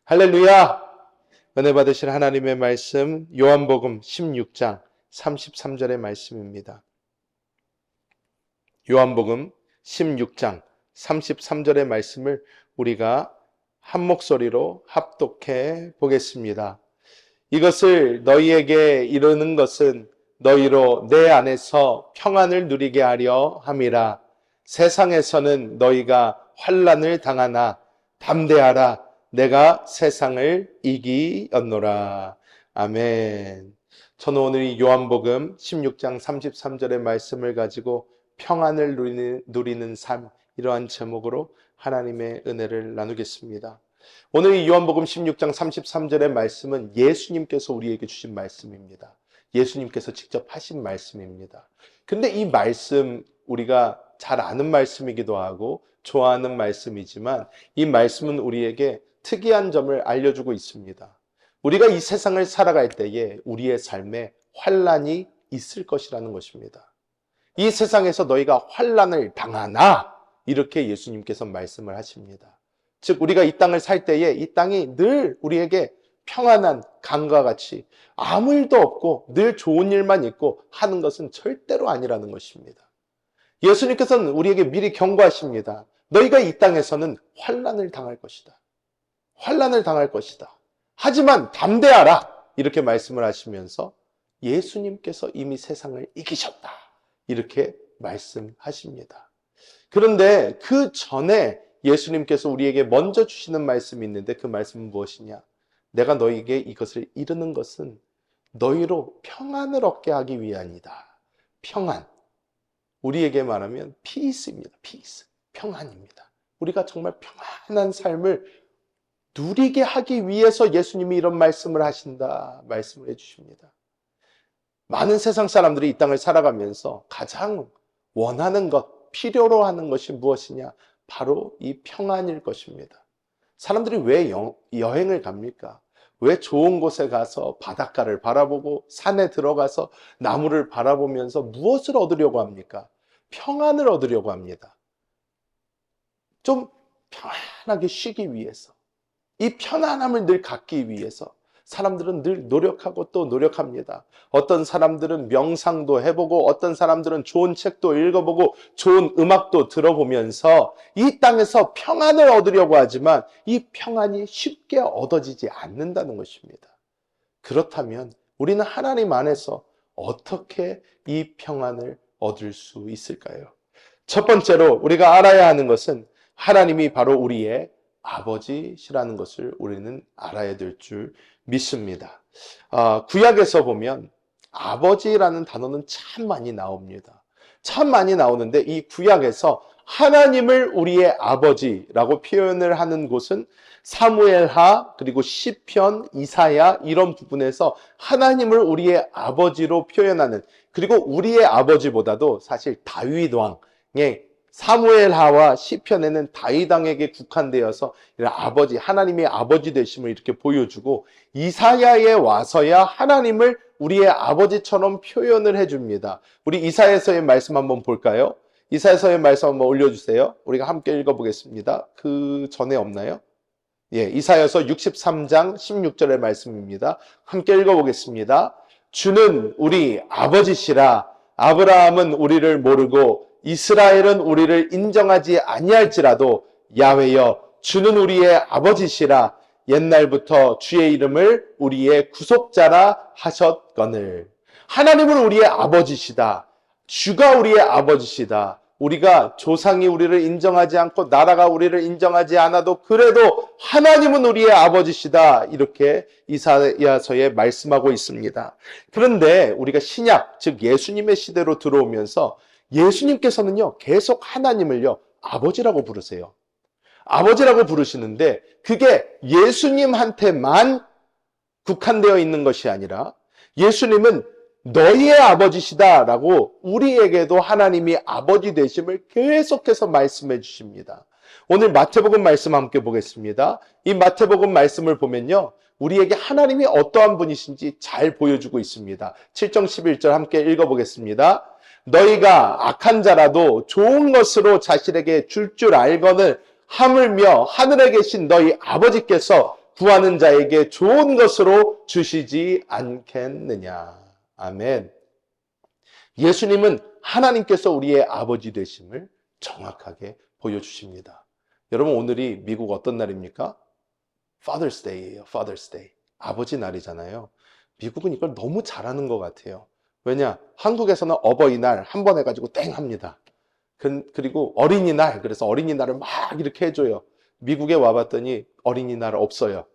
할렐루야! 은혜 받으실 하나님의 말씀 요한복음 16장 33절의 말씀입니다. 요한복음 16장 33절의 말씀을 우리가 한 목소리로 합독해 보겠습니다. 이것을 너희에게 이르는 것은 너희로 내 안에서 평안을 누리게 하려 함이라. 세상에서는 너희가 환난을 당하나 담대하라. 내가 세상을 이기었노라. 아멘. 저는 오늘 이 요한복음 16장 33절의 말씀을 가지고 평안을 누리는 삶, 이러한 제목으로 하나님의 은혜를 나누겠습니다. 오늘 이 요한복음 16장 33절의 말씀은 예수님께서 우리에게 주신 말씀입니다. 예수님께서 직접 하신 말씀입니다. 근데 이 말씀, 우리가 잘 아는 말씀이기도 하고 좋아하는 말씀이지만 이 말씀은 우리에게 특이한 점을 알려주고 있습니다. 우리가 이 세상을 살아갈 때에 우리의 삶에 환난이 있을 것이라는 것입니다. 이 세상에서 너희가 환난을 당하나, 이렇게 예수님께서 말씀을 하십니다. 즉 우리가 이 땅을 살 때에 이 땅이 늘 우리에게 평안한 강과 같이 아무 일도 없고 늘 좋은 일만 있고 하는 것은 절대로 아니라는 것입니다. 예수님께서는 우리에게 미리 경고하십니다. 너희가 이 땅에서는 환난을 당할 것이다. 환난을 당할 것이다. 하지만 담대하라, 이렇게 말씀을 하시면서 예수님께서 이미 세상을 이기셨다, 이렇게 말씀하십니다. 그런데 그 전에 예수님께서 우리에게 먼저 주시는 말씀이 있는데 그 말씀은 무엇이냐? 내가 너희에게 이것을 이르는 것은 너희로 평안을 얻게 하기 위함이다. 평안. 우리에게 말하면 피스입니다. 피스. 평안입니다. 우리가 정말 평안한 삶을 누리게 하기 위해서 예수님이 이런 말씀을 하신다, 말씀을 해주십니다. 많은 세상 사람들이 이 땅을 살아가면서 가장 원하는 것, 필요로 하는 것이 무엇이냐? 바로 이 평안일 것입니다. 사람들이 왜 여행을 갑니까? 왜 좋은 곳에 가서 바닷가를 바라보고 산에 들어가서 나무를 바라보면서 무엇을 얻으려고 합니까? 평안을 얻으려고 합니다. 좀 편안하게 쉬기 위해서, 이 편안함을 늘 갖기 위해서 사람들은 늘 노력하고 또 노력합니다. 어떤 사람들은 명상도 해보고 어떤 사람들은 좋은 책도 읽어보고 좋은 음악도 들어보면서 이 땅에서 평안을 얻으려고 하지만 이 평안이 쉽게 얻어지지 않는다는 것입니다. 그렇다면 우리는 하나님 안에서 어떻게 이 평안을 얻을 수 있을까요? 첫 번째로 우리가 알아야 하는 것은 하나님이 바로 우리의 아버지시라는 것을 우리는 알아야 될 줄 믿습니다. 구약에서 보면 아버지라는 단어는 참 많이 나옵니다. 참 많이 나오는데 이 구약에서 하나님을 우리의 아버지라고 표현을 하는 곳은 사무엘하, 그리고 시편, 이사야, 이런 부분에서 하나님을 우리의 아버지로 표현하는, 그리고 우리의 아버지보다도 사실 다윗 왕의 사무엘하와 시편에는 다윗 왕에게 국한되어서 아버지, 하나님의 아버지 되심을 이렇게 보여주고, 이사야에 와서야 하나님을 우리의 아버지처럼 표현을 해줍니다. 우리 이사야서의 말씀 한번 볼까요? 이사야서의 말씀 한번 올려주세요. 우리가 함께 읽어보겠습니다. 그 전에 없나요? 예, 이사야서 63장 16절의 말씀입니다. 함께 읽어보겠습니다. 주는 우리 아버지시라. 아브라함은 우리를 모르고 이스라엘은 우리를 인정하지 아니할지라도 야훼여 주는 우리의 아버지시라. 옛날부터 주의 이름을 우리의 구속자라 하셨거늘. 하나님은 우리의 아버지시다. 주가 우리의 아버지시다. 우리가 조상이 우리를 인정하지 않고 나라가 우리를 인정하지 않아도 그래도 하나님은 우리의 아버지시다. 이렇게 이사야서에 말씀하고 있습니다. 그런데 우리가 신약, 즉 예수님의 시대로 들어오면서 예수님께서는요, 계속 하나님을요, 아버지라고 부르세요. 아버지라고 부르시는데 그게 예수님한테만 국한되어 있는 것이 아니라 예수님은 너희의 아버지시다라고 우리에게도 하나님이 아버지 되심을 계속해서 말씀해 주십니다. 오늘 마태복음 말씀 함께 보겠습니다. 이 마태복음 말씀을 보면요, 우리에게 하나님이 어떠한 분이신지 잘 보여주고 있습니다. 7장 11절 함께 읽어보겠습니다. 너희가 악한 자라도 좋은 것으로 자신에게 줄 알거늘 하물며 하늘에 계신 너희 아버지께서 구하는 자에게 좋은 것으로 주시지 않겠느냐. 아멘. 예수님은 하나님께서 우리의 아버지 되심을 정확하게 보여주십니다. 여러분, 오늘이 미국 어떤 날입니까? Father's Day예요. Father's Day. 아버지 날이잖아요. 미국은 이걸 너무 잘하는 것 같아요. 왜냐? 한국에서는 어버이날 한 번 해가지고 땡 합니다. 그리고 어린이날, 그래서 어린이날을 막 이렇게 해줘요. 미국에 와봤더니 어린이날 없어요.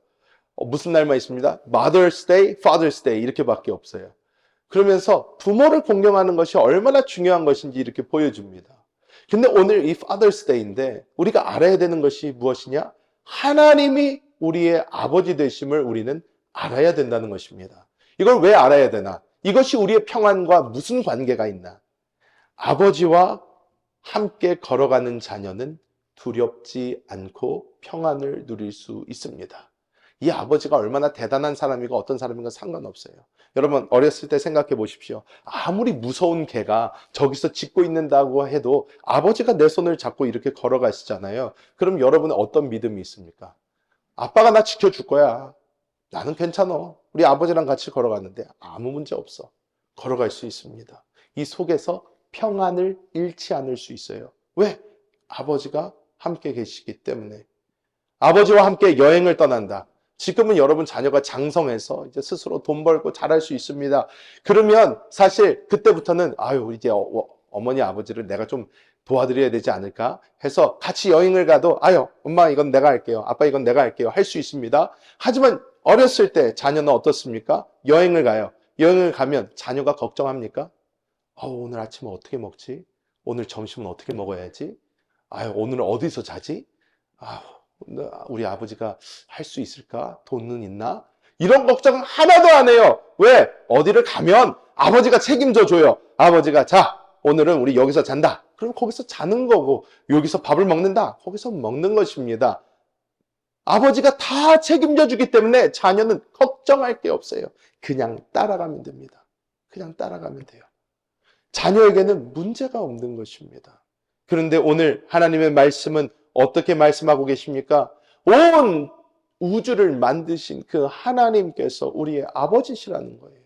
무슨 날만 있습니다? Mother's Day, Father's Day 이렇게밖에 없어요. 그러면서 부모를 공경하는 것이 얼마나 중요한 것인지 이렇게 보여줍니다. 근데 오늘 이 Father's Day인데 우리가 알아야 되는 것이 무엇이냐? 하나님이 우리의 아버지 되심을 우리는 알아야 된다는 것입니다. 이걸 왜 알아야 되나? 이것이 우리의 평안과 무슨 관계가 있나? 아버지와 함께 걸어가는 자녀는 두렵지 않고 평안을 누릴 수 있습니다. 이 아버지가 얼마나 대단한 사람이고 어떤 사람인가 상관없어요. 여러분, 어렸을 때 생각해 보십시오. 아무리 무서운 개가 저기서 짖고 있는다고 해도 아버지가 내 손을 잡고 이렇게 걸어가시잖아요. 그럼 여러분은 어떤 믿음이 있습니까? 아빠가 나 지켜줄 거야. 나는 괜찮아. 우리 아버지랑 같이 걸어갔는데 아무 문제 없어. 걸어갈 수 있습니다. 이 속에서 평안을 잃지 않을 수 있어요. 왜? 아버지가 함께 계시기 때문에. 아버지와 함께 여행을 떠난다. 지금은 여러분 자녀가 장성해서 이제 스스로 돈 벌고 잘할 수 있습니다. 그러면 사실 그때부터는 아유 이제 어머니 아버지를 내가 좀 도와드려야 되지 않을까 해서 같이 여행을 가도 아유 엄마 이건 내가 할게요. 아빠 이건 내가 할게요. 할 수 있습니다. 하지만 어렸을 때 자녀는 어떻습니까? 여행을 가요. 여행을 가면 자녀가 걱정합니까? 오늘 아침은 어떻게 먹지? 오늘 점심은 어떻게 먹어야지? 아유 오늘은 어디서 자지? 아유 우리 아버지가 할 수 있을까? 돈은 있나? 이런 걱정 하나도 안 해요. 왜? 어디를 가면 아버지가 책임져 줘요. 아버지가 자 오늘은 우리 여기서 잔다. 그럼 거기서 자는 거고 여기서 밥을 먹는다. 거기서 먹는 것입니다. 아버지가 다 책임져 주기 때문에 자녀는 걱정할 게 없어요. 그냥 따라가면 됩니다. 그냥 따라가면 돼요. 자녀에게는 문제가 없는 것입니다. 그런데 오늘 하나님의 말씀은 어떻게 말씀하고 계십니까? 온 우주를 만드신 그 하나님께서 우리의 아버지시라는 거예요.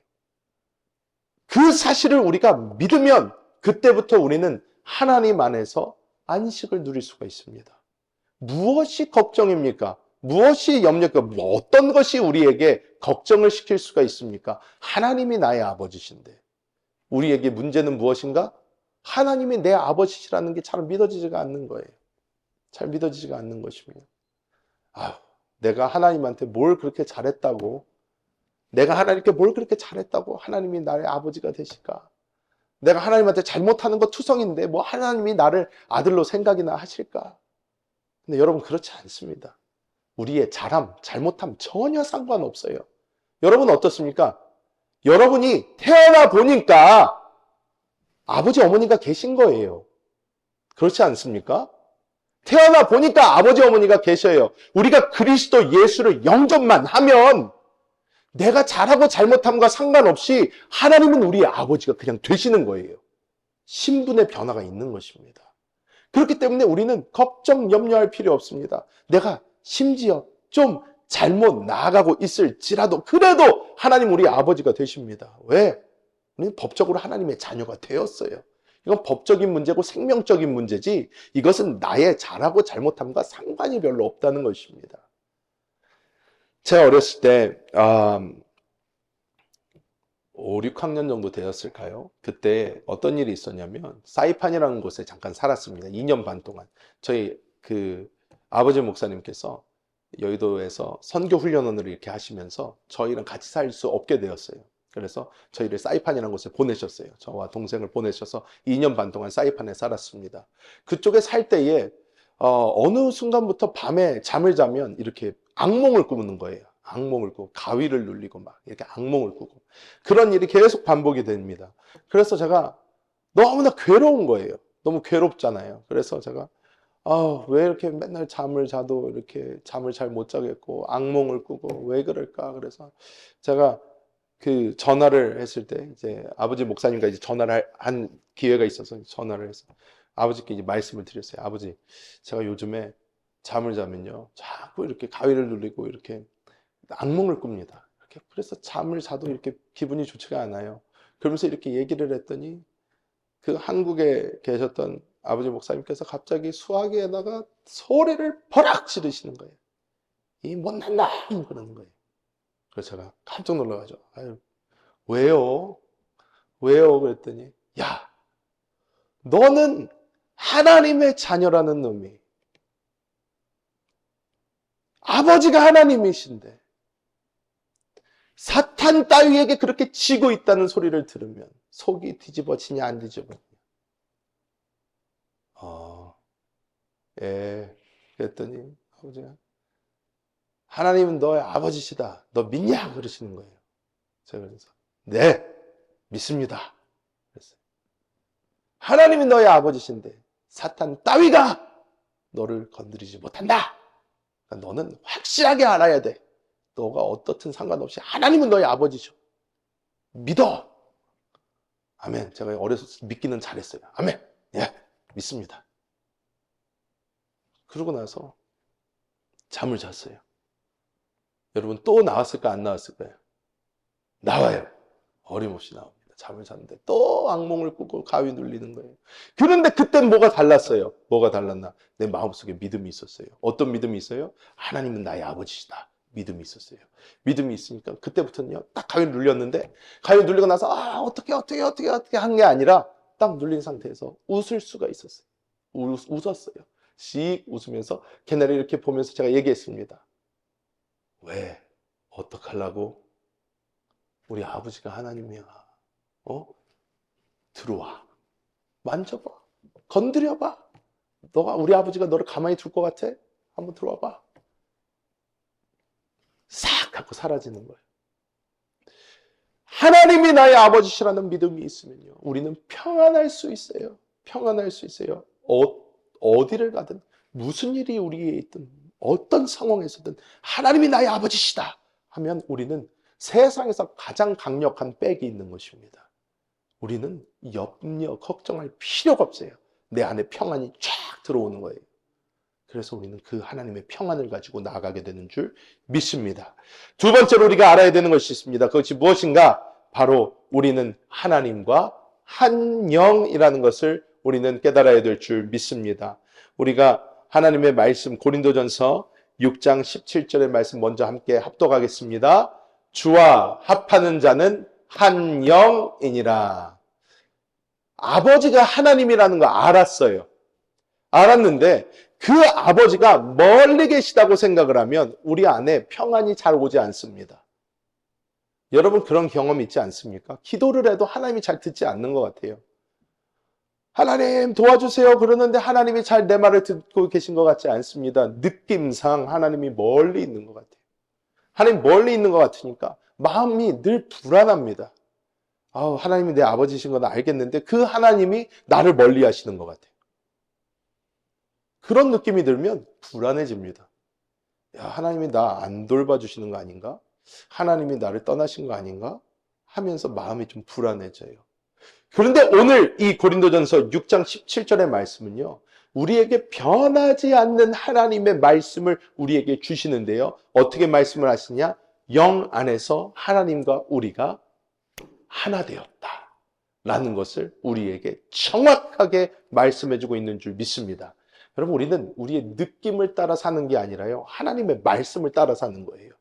그 사실을 우리가 믿으면 그때부터 우리는 하나님 안에서 안식을 누릴 수가 있습니다. 무엇이 걱정입니까? 무엇이 염려입니까? 어떤 것이 우리에게 걱정을 시킬 수가 있습니까? 하나님이 나의 아버지신데 우리에게 문제는 무엇인가? 하나님이 내 아버지시라는 게 잘 믿어지지가 않는 거예요. 잘 믿어지지가 않는 것입니다. 내가 하나님한테 뭘 그렇게 잘했다고, 내가 하나님께 뭘 그렇게 잘했다고 하나님이 나의 아버지가 되실까? 내가 하나님한테 잘못하는 거 투성인데 뭐 하나님이 나를 아들로 생각이나 하실까? 근데 여러분 그렇지 않습니다. 우리의 잘함, 잘못함 전혀 상관없어요. 여러분 어떻습니까? 여러분이 태어나 보니까 아버지 어머니가 계신 거예요. 그렇지 않습니까? 태어나 보니까 아버지 어머니가 계셔요. 우리가 그리스도 예수를 영접만 하면 내가 잘하고 잘못함과 상관없이 하나님은 우리의 아버지가 그냥 되시는 거예요. 신분의 변화가 있는 것입니다. 그렇기 때문에 우리는 걱정, 염려할 필요 없습니다. 내가 심지어 좀 잘못 나아가고 있을지라도 그래도 하나님 우리 아버지가 되십니다. 왜? 우리는 법적으로 하나님의 자녀가 되었어요. 이건 법적인 문제고 생명적인 문제지 이것은 나의 잘하고 잘못함과 상관이 별로 없다는 것입니다. 제가 어렸을 때 5, 6학년 정도 되었을까요? 그때 어떤 일이 있었냐면 사이판이라는 곳에 잠깐 살았습니다. 2년 반 동안. 저희 그 아버지 목사님께서 여의도에서 선교 훈련원을 이렇게 하시면서 저희랑 같이 살 수 없게 되었어요. 그래서 저희를 사이판이라는 곳에 보내셨어요. 저와 동생을 보내셔서 2년 반 동안 사이판에 살았습니다. 그쪽에 살 때에 어느 순간부터 밤에 잠을 자면 이렇게 악몽을 꾸는 거예요. 악몽을 꾸고 가위를 눌리고 막 이렇게 악몽을 꾸고 그런 일이 계속 반복이 됩니다. 그래서 제가 너무나 괴로운 거예요. 너무 괴롭잖아요. 그래서 제가 왜 이렇게 맨날 잠을 자도 이렇게 잠을 잘 못 자겠고 악몽을 꾸고 왜 그럴까? 그래서 제가 그 전화를 했을 때 이제 아버지 목사님과 이제 전화를 한 기회가 있어서 전화를 해서 아버지께 이제 말씀을 드렸어요. 아버지, 제가 요즘에 잠을 자면요 자꾸 이렇게 가위를 눌리고 이렇게 악몽을 꿉니다. 이렇게 그래서 잠을 자도 이렇게 기분이 좋지가 않아요. 그러면서 이렇게 얘기를 했더니 그 한국에 계셨던 아버지 목사님께서 갑자기 수화기에다가 소리를 버럭 지르시는 거예요. 이 못난 놈! 그러는 거예요. 그래서 제가 깜짝 놀라가지고, 아유, 왜요? 왜요? 그랬더니, 야, 너는 하나님의 자녀라는 놈이, 아버지가 하나님이신데, 사탄 따위에게 그렇게 지고 있다는 소리를 들으면 속이 뒤집어지냐 안 뒤집어지냐. 예. 그랬더니 아버지가 하나님은 너의 아버지시다. 너 믿냐? 그러시는 거예요. 제가 그래서 네, 믿습니다. 그랬어요. 하나님이 너의 아버지신데 사탄 따위가 너를 건드리지 못한다. 그러니까 너는 확실하게 알아야 돼. 너가 어떻든 상관없이 하나님은 너의 아버지죠. 믿어. 아멘. 제가 어려서 믿기는 잘했어요. 아멘. 예, 믿습니다. 그러고 나서 잠을 잤어요. 여러분 또 나왔을까 안 나왔을까요? 나와요. 어림없이 나옵니다. 잠을 잤는데 또 악몽을 꾸고 가위 눌리는 거예요. 그런데 그땐 뭐가 달랐어요? 뭐가 달랐나? 내 마음속에 믿음이 있었어요. 어떤 믿음이 있어요? 하나님은 나의 아버지시다. 믿음이 있었어요. 믿음이 있으니까 그때부터는요, 딱 가위 눌렸는데, 가위 눌리고 나서, 어떻게 한 게 아니라, 딱 눌린 상태에서 웃을 수가 있었어요. 웃었어요. 씩 웃으면서, 걔네를 이렇게 보면서 제가 얘기했습니다. 왜? 어떡하려고? 우리 아버지가 하나님이야. 들어와. 만져봐. 건드려봐. 우리 아버지가 너를 가만히 둘 것 같아? 한번 들어와 봐. 싹 하고 사라지는 거예요. 하나님이 나의 아버지시라는 믿음이 있으면요, 우리는 평안할 수 있어요. 평안할 수 있어요. 어디를 가든 무슨 일이 우리에 있든 어떤 상황에서든 하나님이 나의 아버지시다 하면 우리는 세상에서 가장 강력한 백이 있는 것입니다. 우리는 염려, 걱정할 필요가 없어요. 내 안에 평안이 쫙 들어오는 거예요. 그래서 우리는 그 하나님의 평안을 가지고 나아가게 되는 줄 믿습니다. 두 번째로 우리가 알아야 되는 것이 있습니다. 그것이 무엇인가? 바로 우리는 하나님과 한 영이라는 것을 우리는 깨달아야 될 줄 믿습니다. 우리가 하나님의 말씀 고린도전서 6장 17절의 말씀 먼저 함께 합독하겠습니다. 주와 합하는 자는 한 영이니라. 아버지가 하나님이라는 거 알았어요. 알았는데 그 아버지가 멀리 계시다고 생각을 하면 우리 안에 평안이 잘 오지 않습니다. 여러분 그런 경험 있지 않습니까? 기도를 해도 하나님이 잘 듣지 않는 것 같아요. 하나님 도와주세요 그러는데 하나님이 잘 내 말을 듣고 계신 것 같지 않습니다. 느낌상 하나님이 멀리 있는 것 같아요. 하나님 멀리 있는 것 같으니까 마음이 늘 불안합니다. 하나님이 내 아버지신 건 알겠는데 그 하나님이 나를 멀리 하시는 것 같아요. 그런 느낌이 들면 불안해집니다. 하나님이 나 안 돌봐주시는 거 아닌가? 하나님이 나를 떠나신 거 아닌가? 하면서 마음이 좀 불안해져요. 그런데 오늘 이 고린도전서 6장 17절의 말씀은요, 우리에게 변하지 않는 하나님의 말씀을 우리에게 주시는데요. 어떻게 말씀을 하시냐? 영 안에서 하나님과 우리가 하나 되었다 라는 것을 우리에게 정확하게 말씀해주고 있는 줄 믿습니다. 여러분 우리는 우리의 느낌을 따라 사는 게 아니라요, 하나님의 말씀을 따라 사는 거예요.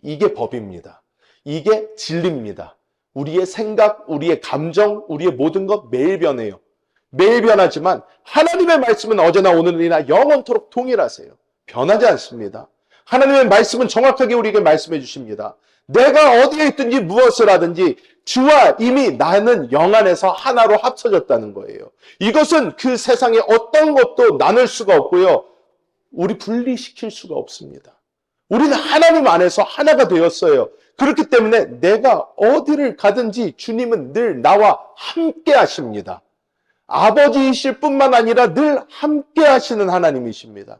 이게 법입니다. 이게 진리입니다. 우리의 생각, 우리의 감정, 우리의 모든 것 매일 변해요. 매일 변하지만 하나님의 말씀은 어제나 오늘이나 영원토록 동일하세요. 변하지 않습니다. 하나님의 말씀은 정확하게 우리에게 말씀해 주십니다. 내가 어디에 있든지 무엇을 하든지 주와 이미 나는 영 안에서 하나로 합쳐졌다는 거예요. 이것은 그 세상에 어떤 것도 나눌 수가 없고요, 우리 분리시킬 수가 없습니다. 우리는 하나님 안에서 하나가 되었어요. 그렇기 때문에 내가 어디를 가든지 주님은 늘 나와 함께 하십니다. 아버지이실 뿐만 아니라 늘 함께 하시는 하나님이십니다.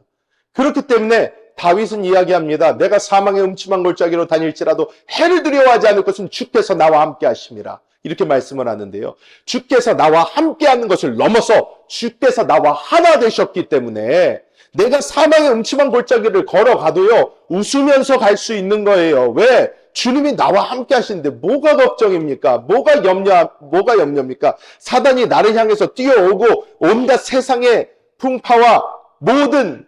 그렇기 때문에 다윗은 이야기합니다. 내가 사망의 음침한 골짜기로 다닐지라도 해를 두려워하지 않을 것은 주께서 나와 함께 하심이라. 이렇게 말씀을 하는데요. 주께서 나와 함께 하는 것을 넘어서 주께서 나와 하나 되셨기 때문에 내가 사망의 음침한 골짜기를 걸어가도요, 웃으면서 갈 수 있는 거예요. 왜? 주님이 나와 함께 하시는데 뭐가 걱정입니까? 뭐가 염려입니까? 사단이 나를 향해서 뛰어오고 온갖 세상의 풍파와 모든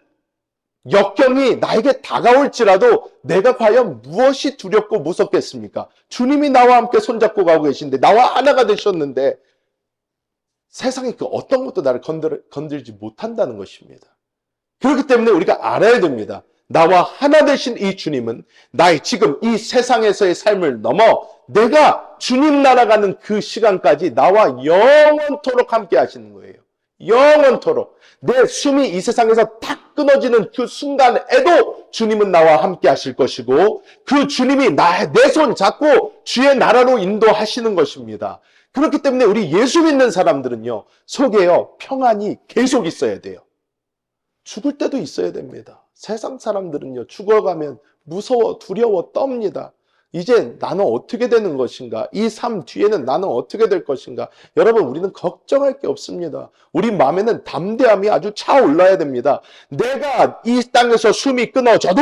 역경이 나에게 다가올지라도 내가 과연 무엇이 두렵고 무섭겠습니까? 주님이 나와 함께 손잡고 가고 계신데, 나와 하나가 되셨는데 세상의 그 어떤 것도 나를 건들지 못한다는 것입니다. 그렇기 때문에 우리가 알아야 됩니다. 나와 하나 되신 이 주님은 나의 지금 이 세상에서의 삶을 넘어 내가 주님 날아가는 그 시간까지 나와 영원토록 함께 하시는 거예요. 영원토록. 내 숨이 이 세상에서 탁 끊어지는 그 순간에도 주님은 나와 함께 하실 것이고, 그 주님이 내 손 잡고 주의 나라로 인도하시는 것입니다. 그렇기 때문에 우리 예수 믿는 사람들은요, 속에요, 평안이 계속 있어야 돼요. 죽을 때도 있어야 됩니다. 세상 사람들은요, 죽어가면 무서워, 두려워, 떱니다. 이제 나는 어떻게 되는 것인가? 이 삶 뒤에는 나는 어떻게 될 것인가? 여러분, 우리는 걱정할 게 없습니다. 우리 마음에는 담대함이 아주 차올라야 됩니다. 내가 이 땅에서 숨이 끊어져도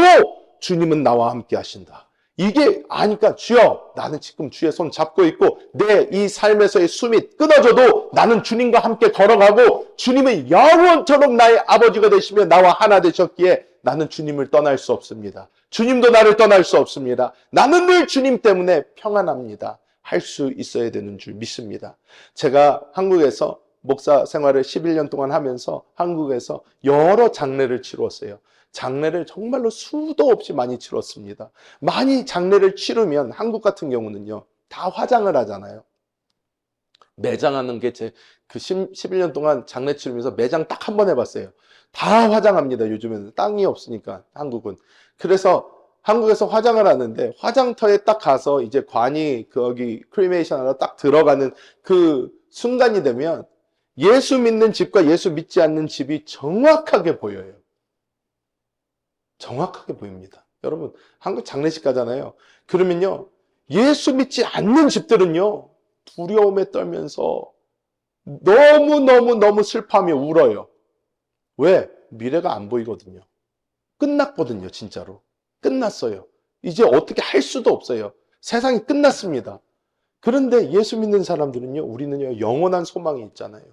주님은 나와 함께 하신다. 이게 아니까, 주여, 나는 지금 주의 손 잡고 있고 내 이 삶에서의 숨이 끊어져도 나는 주님과 함께 걸어가고 주님은 영원토록 나의 아버지가 되시며 나와 하나 되셨기에 나는 주님을 떠날 수 없습니다. 주님도 나를 떠날 수 없습니다. 나는 늘 주님 때문에 평안합니다. 할 수 있어야 되는 줄 믿습니다. 제가 한국에서 목사 생활을 11년 동안 하면서 한국에서 여러 장례를 치루었어요. 장례를 정말로 수도 없이 많이 치렀습니다. 많이 장례를 치르면 한국 같은 경우는요, 다 화장을 하잖아요. 매장하는 게 제 그 11년 동안 장례 치르면서 매장 딱 한 번 해봤어요. 다 화장합니다. 요즘에는 땅이 없으니까 한국은. 그래서 한국에서 화장을 하는데 화장터에 딱 가서 이제 관이 거기 크리메이션 하러 딱 들어가는 그 순간이 되면 예수 믿는 집과 예수 믿지 않는 집이 정확하게 보여요. 정확하게 보입니다. 여러분, 한국 장례식 가잖아요. 그러면요, 예수 믿지 않는 집들은요, 두려움에 떨면서 너무 슬퍼하며 울어요. 왜? 미래가 안 보이거든요. 끝났거든요, 진짜로. 끝났어요. 이제 어떻게 할 수도 없어요. 세상이 끝났습니다. 그런데 예수 믿는 사람들은요, 우리는요, 영원한 소망이 있잖아요.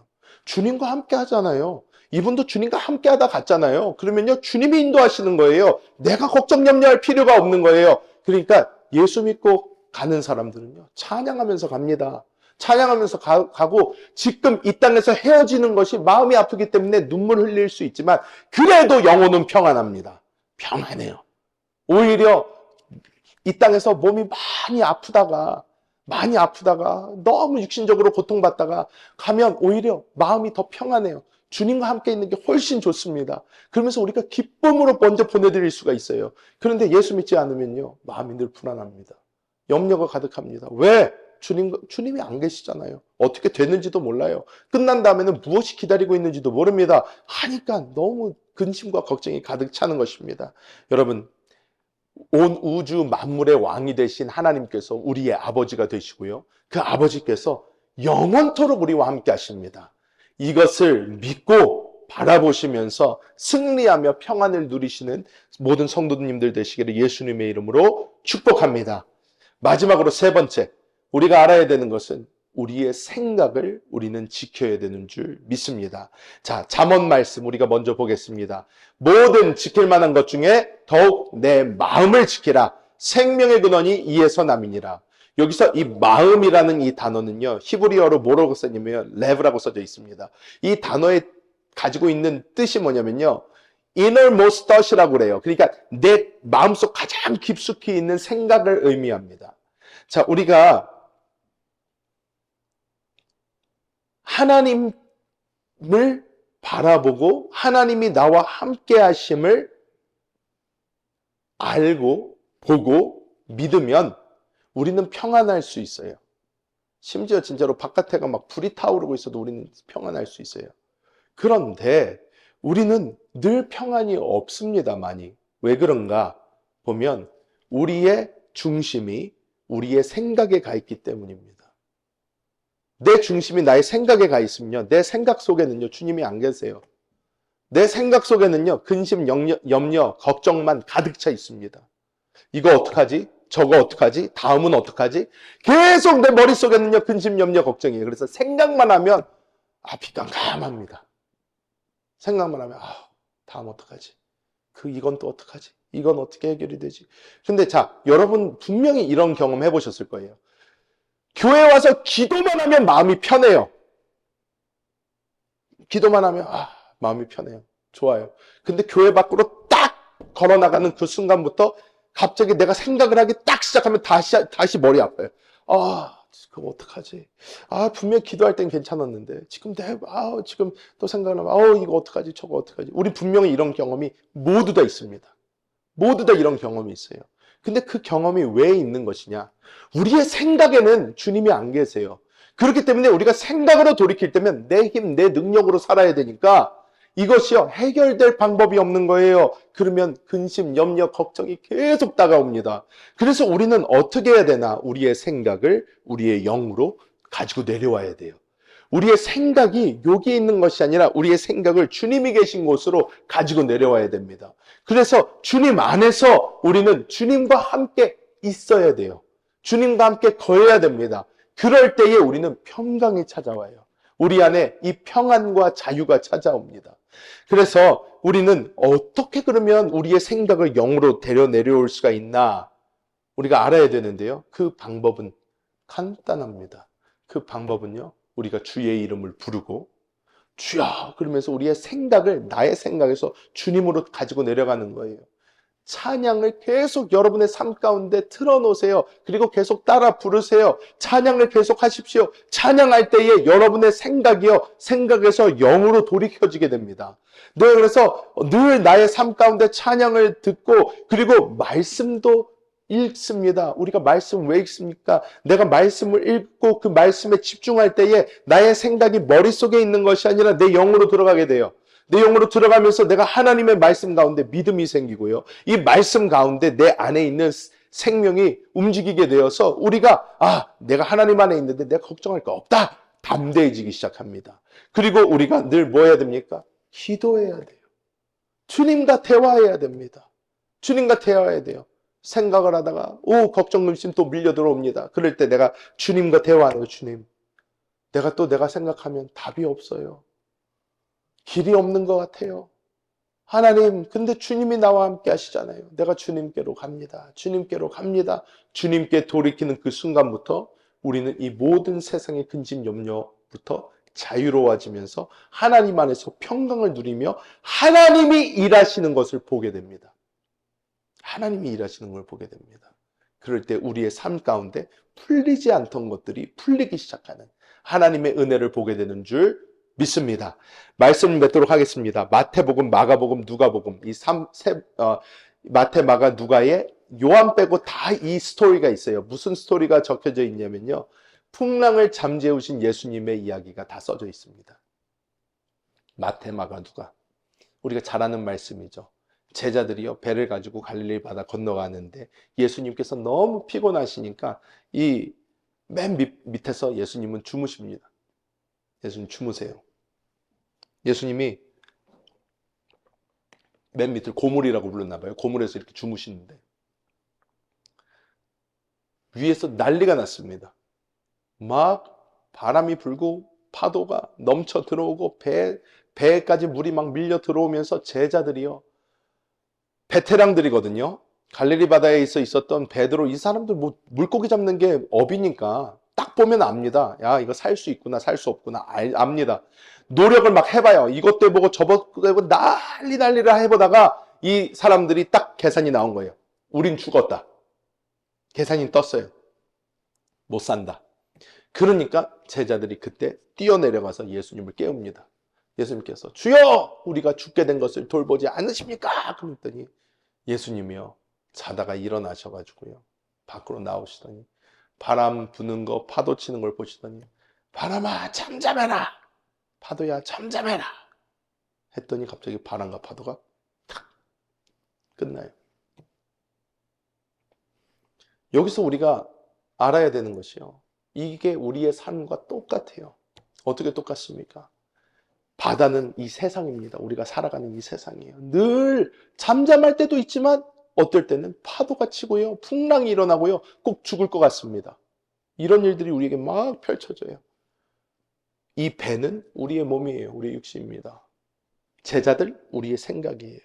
주님과 함께 하잖아요. 이분도 주님과 함께 하다 갔잖아요. 그러면요, 주님이 인도하시는 거예요. 내가 걱정 염려할 필요가 없는 거예요. 그러니까 예수 믿고 가는 사람들은요, 찬양하면서 갑니다. 찬양하면서 가고 지금 이 땅에서 헤어지는 것이 마음이 아프기 때문에 눈물 흘릴 수 있지만 그래도 영혼은 평안합니다. 평안해요. 오히려 이 땅에서 몸이 많이 아프다가 너무 육신적으로 고통받다가 가면 오히려 마음이 더 평안해요. 주님과 함께 있는 게 훨씬 좋습니다. 그러면서 우리가 기쁨으로 먼저 보내드릴 수가 있어요. 그런데 예수 믿지 않으면요, 마음이 늘 불안합니다. 염려가 가득합니다. 왜? 주님이 안 계시잖아요. 어떻게 됐는지도 몰라요. 끝난 다음에는 무엇이 기다리고 있는지도 모릅니다. 하니까 너무 근심과 걱정이 가득 차는 것입니다. 여러분, 온 우주 만물의 왕이 되신 하나님께서 우리의 아버지가 되시고요, 그 아버지께서 영원토록 우리와 함께 하십니다. 이것을 믿고 바라보시면서 승리하며 평안을 누리시는 모든 성도님들 되시기를 예수님의 이름으로 축복합니다. 마지막으로 세 번째, 우리가 알아야 되는 것은 우리의 생각을 우리는 지켜야 되는 줄 믿습니다. 자, 잠언 말씀 우리가 먼저 보겠습니다. 모든 지킬 만한 것 중에 더욱 내 마음을 지키라. 생명의 근원이 이에서 남이니라. 여기서 이 마음이라는 이 단어는요, 히브리어로 뭐라고 써냐면 레브라고 써져 있습니다. 이 단어에 가지고 있는 뜻이 뭐냐면요, innermost thought이라고 그래요. 그러니까 내 마음속 가장 깊숙이 있는 생각을 의미합니다. 자, 우리가 하나님을 바라보고 하나님이 나와 함께 하심을 알고 보고 믿으면 우리는 평안할 수 있어요. 심지어 진짜로 바깥에가 막 불이 타오르고 있어도 우리는 평안할 수 있어요. 그런데 우리는 늘 평안이 없습니다, 많이. 왜 그런가 보면 우리의 중심이 우리의 생각에 가 있기 때문입니다. 내 중심이 나의 생각에 가 있으면요, 내 생각 속에는요, 주님이 안 계세요. 내 생각 속에는요, 근심, 염려, 걱정만 가득 차 있습니다. 이거 어떡하지? 저거 어떡하지? 다음은 어떡하지? 계속 내 머릿속에는요, 근심, 염려, 걱정이에요. 그래서 생각만 하면 앞이 깜깜합니다. 생각만 하면, 다음 어떡하지? 이건 또 어떡하지? 이건 어떻게 해결이 되지? 근데 자, 여러분 분명히 이런 경험 해보셨을 거예요. 교회 와서 기도만 하면 마음이 편해요. 기도만 하면, 마음이 편해요. 좋아요. 근데 교회 밖으로 딱 걸어나가는 그 순간부터 갑자기 내가 생각을 하기 딱 시작하면 다시 머리 아파요. 그거 어떡하지? 분명 기도할 땐 괜찮았는데, 지금 지금 또 생각을 하면, 이거 어떡하지? 저거 어떡하지? 우리 분명히 이런 경험이 모두 다 있습니다. 모두 다 이런 경험이 있어요. 근데 그 경험이 왜 있는 것이냐? 우리의 생각에는 주님이 안 계세요. 그렇기 때문에 우리가 생각으로 돌이킬 때면 내 힘, 내 능력으로 살아야 되니까 이것이요, 해결될 방법이 없는 거예요. 그러면 근심, 염려, 걱정이 계속 다가옵니다. 그래서 우리는 어떻게 해야 되나? 우리의 생각을 우리의 영으로 가지고 내려와야 돼요. 우리의 생각이 여기 있는 것이 아니라 우리의 생각을 주님이 계신 곳으로 가지고 내려와야 됩니다. 그래서 주님 안에서 우리는 주님과 함께 있어야 돼요. 주님과 함께 거해야 됩니다. 그럴 때에 우리는 평강이 찾아와요. 우리 안에 이 평안과 자유가 찾아옵니다. 그래서 우리는 어떻게 그러면 우리의 생각을 영으로 내려올 수가 있나? 우리가 알아야 되는데요. 그 방법은 간단합니다. 그 방법은요, 우리가 주의 이름을 부르고 주여 그러면서 우리의 생각을 나의 생각에서 주님으로 가지고 내려가는 거예요. 찬양을 계속 여러분의 삶 가운데 틀어놓으세요. 그리고 계속 따라 부르세요. 찬양을 계속 하십시오. 찬양할 때에 여러분의 생각이요, 생각에서 영으로 돌이켜지게 됩니다. 네, 그래서 늘 나의 삶 가운데 찬양을 듣고 그리고 말씀도 읽습니다. 우리가 말씀 왜 읽습니까? 내가 말씀을 읽고 그 말씀에 집중할 때에 나의 생각이 머릿속에 있는 것이 아니라 내 영으로 들어가게 돼요. 내 영으로 들어가면서 내가 하나님의 말씀 가운데 믿음이 생기고요. 이 말씀 가운데 내 안에 있는 생명이 움직이게 되어서 우리가 내가 하나님 안에 있는데 내가 걱정할 거 없다. 담대해지기 시작합니다. 그리고 우리가 늘 뭐 해야 됩니까? 기도해야 돼요. 주님과 대화해야 됩니다. 주님과 대화해야 돼요. 생각을 하다가 걱정 근심 또 밀려 들어옵니다. 그럴 때 내가 주님과 대화하는 거예요. 주님, 내가 생각하면 답이 없어요. 길이 없는 것 같아요. 하나님, 근데 주님이 나와 함께 하시잖아요. 내가 주님께로 갑니다. 주님께로 갑니다. 주님께 돌이키는 그 순간부터 우리는 이 모든 세상의 근심 염려부터 자유로워지면서 하나님 안에서 평강을 누리며 하나님이 일하시는 것을 보게 됩니다. 하나님이 일하시는 걸 보게 됩니다. 그럴 때 우리의 삶 가운데 풀리지 않던 것들이 풀리기 시작하는 하나님의 은혜를 보게 되는 줄 믿습니다. 말씀을 맺도록 하겠습니다. 마태복음, 마가복음, 누가복음 마태, 마가, 누가의 요한 빼고 다 이 스토리가 있어요. 무슨 스토리가 적혀져 있냐면요. 풍랑을 잠재우신 예수님의 이야기가 다 써져 있습니다. 마태, 마가, 누가. 우리가 잘 아는 말씀이죠. 제자들이요, 배를 가지고 갈릴리 바다 건너가는데 예수님께서 너무 피곤하시니까 이 맨 밑에서 예수님은 주무십니다. 예수님 주무세요. 예수님이 맨 밑을 고물이라고 불렀나 봐요. 고물에서 이렇게 주무시는데 위에서 난리가 났습니다. 막 바람이 불고 파도가 넘쳐 들어오고 배에까지 물이 막 밀려 들어오면서 제자들이요, 베테랑들이거든요. 갈릴리 바다에 있었던 베드로, 이 사람들 뭐 물고기 잡는 게 업이니까 딱 보면 압니다. 야, 이거 살 수 있구나, 살 수 없구나, 압니다. 노력을 막 해봐요. 이것도 해보고 저것도 해보고 난리를 해보다가 이 사람들이 딱 계산이 나온 거예요. 우린 죽었다. 계산이 떴어요. 못 산다. 그러니까 제자들이 그때 뛰어내려가서 예수님을 깨웁니다. 예수님께서 주여, 우리가 죽게 된 것을 돌보지 않으십니까? 그랬더니 예수님이요, 자다가 일어나셔가지고요, 밖으로 나오시더니 바람 부는 거, 파도 치는 걸 보시더니 바람아 잠잠해라, 파도야 잠잠해라 했더니 갑자기 바람과 파도가 탁 끝나요. 여기서 우리가 알아야 되는 것이요, 이게 우리의 삶과 똑같아요. 어떻게 똑같습니까? 바다는 이 세상입니다. 우리가 살아가는 이 세상이에요. 늘 잠잠할 때도 있지만 어떨 때는 파도가 치고요. 풍랑이 일어나고요. 꼭 죽을 것 같습니다. 이런 일들이 우리에게 막 펼쳐져요. 이 배는 우리의 몸이에요. 우리의 육신입니다. 제자들, 우리의 생각이에요.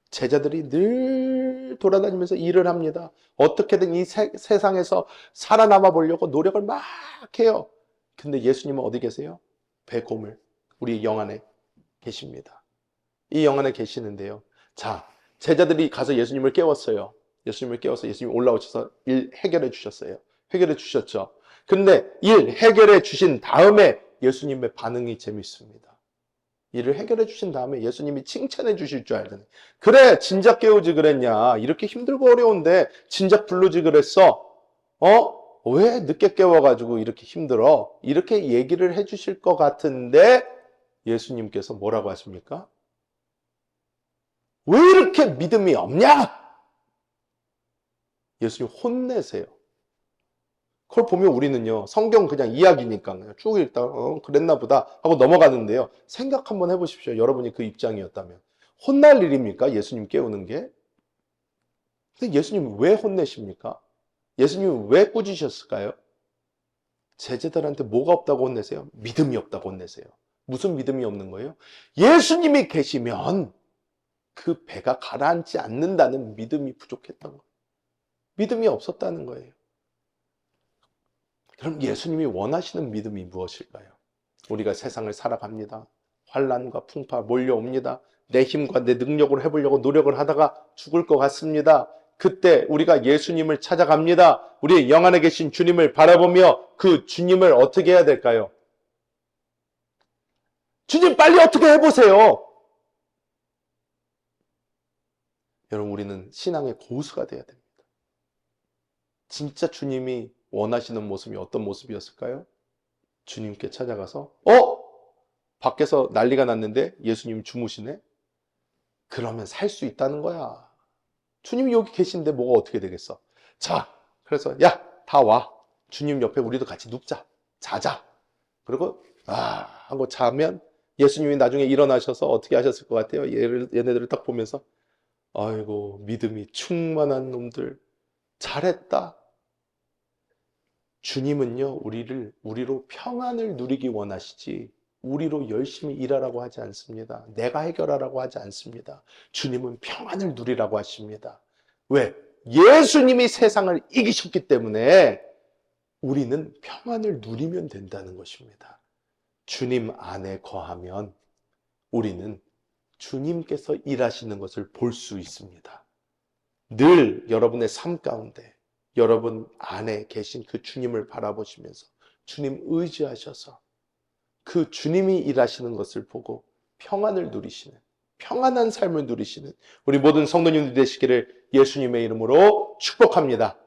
제자들이 늘 돌아다니면서 일을 합니다. 어떻게든 이 세상에서 살아남아 보려고 노력을 막 해요. 근데 예수님은 어디 계세요? 배고물, 우리 영 안에 계십니다. 이 영 안에 계시는데요. 자, 제자들이 가서 예수님을 깨웠어요. 예수님을 깨워서 예수님이 올라오셔서 일 해결해 주셨어요. 해결해 주셨죠. 근데 일 해결해 주신 다음에 예수님의 반응이 재밌습니다. 일을 해결해 주신 다음에 예수님이 칭찬해 주실 줄 알더니, 그래 진작 깨우지 그랬냐, 이렇게 힘들고 어려운데 진작 부르지 그랬어, 왜 늦게 깨워가지고 이렇게 힘들어, 이렇게 얘기를 해 주실 것 같은데 예수님께서 뭐라고 하십니까? 왜 이렇게 믿음이 없냐? 예수님 혼내세요. 그걸 보면 우리는요, 성경 그냥 이야기니까 그냥 쭉 읽다가 그랬나 보다 하고 넘어가는데요. 생각 한번 해보십시오. 여러분이 그 입장이었다면. 혼날 일입니까? 예수님 깨우는 게? 근데 예수님 왜 혼내십니까? 예수님 왜 꾸짖으셨을까요? 제자들한테 뭐가 없다고 혼내세요? 믿음이 없다고 혼내세요. 무슨 믿음이 없는 거예요? 예수님이 계시면 그 배가 가라앉지 않는다는 믿음이 부족했던 거예요. 믿음이 없었다는 거예요. 그럼 예수님이 원하시는 믿음이 무엇일까요? 우리가 세상을 살아갑니다. 환난과 풍파 몰려옵니다. 내 힘과 내 능력으로 해보려고 노력을 하다가 죽을 것 같습니다. 그때 우리가 예수님을 찾아갑니다. 우리의 영 안에 계신 주님을 바라보며 그 주님을 어떻게 해야 될까요? 주님 빨리 어떻게 해보세요. 여러분, 우리는 신앙의 고수가 돼야 됩니다. 진짜 주님이 원하시는 모습이 어떤 모습이었을까요? 주님께 찾아가서 밖에서 난리가 났는데 예수님 주무시네? 그러면 살 수 있다는 거야. 주님이 여기 계신데 뭐가 어떻게 되겠어? 자, 그래서 야, 다 와. 주님 옆에 우리도 같이 눕자. 자자. 그리고 하고 자면 예수님이 나중에 일어나셔서 어떻게 하셨을 것 같아요? 얘네들을 딱 보면서 아이고, 믿음이 충만한 놈들 잘했다. 주님은요, 우리로 평안을 누리기 원하시지 우리로 열심히 일하라고 하지 않습니다. 내가 해결하라고 하지 않습니다. 주님은 평안을 누리라고 하십니다. 왜? 예수님이 세상을 이기셨기 때문에 우리는 평안을 누리면 된다는 것입니다. 주님 안에 거하면 우리는 주님께서 일하시는 것을 볼 수 있습니다. 늘 여러분의 삶 가운데 여러분 안에 계신 그 주님을 바라보시면서 주님 의지하셔서 그 주님이 일하시는 것을 보고 평안을 누리시는, 평안한 삶을 누리시는 우리 모든 성도님들 되시기를 예수님의 이름으로 축복합니다.